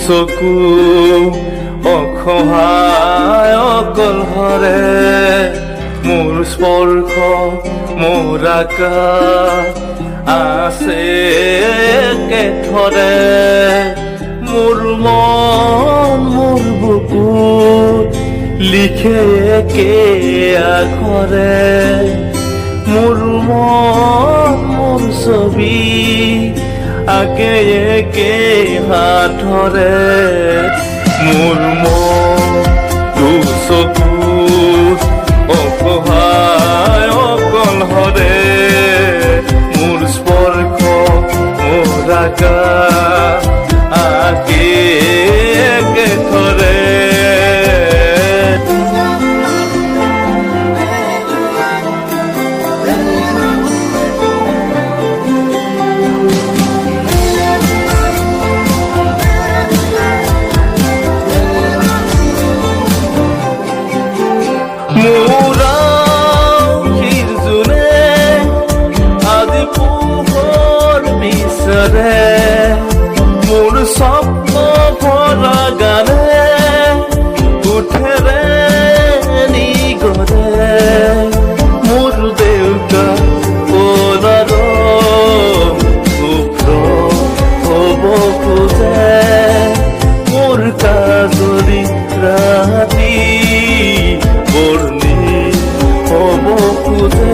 চকু অসহায় অকলহৰে মোৰ স্পৰ্শ মোৰ আকাশ আছে কেথৰে মোৰ মন মোৰ বুকুত লিখে একে আখৰে মোৰ মন মোৰ ছবি আঁকে একে হাতৰে মোৰ মন চকুত অসহায় অকলহৰে মোৰ স্পৰ্শ মোৰ আকাশ আঁকে একে থৰে মোৰ স্বপ্ন ভৰা গানে উঠেৰে নিগৰে মোৰ দেউতা পৰাৰ শুভ্ৰ হ'ব খোজে মোৰ কাজৰি ৰাতি বৰ্ণি হ'ব খোজে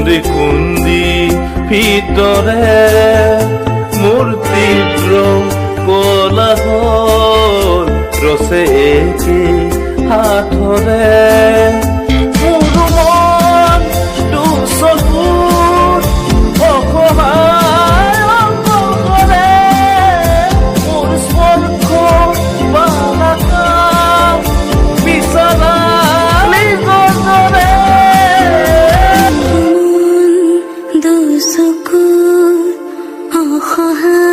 খুন্দি খুন্দি ভিতৰে মোৰ তীব্ৰ কোলাহল ৰচে একে হাতৰে মোৰ মন দুচকুত অসহায় অকলহৰে মোৰ স্পৰ্শ বালাকাশ বিচৰা চকু অসহায়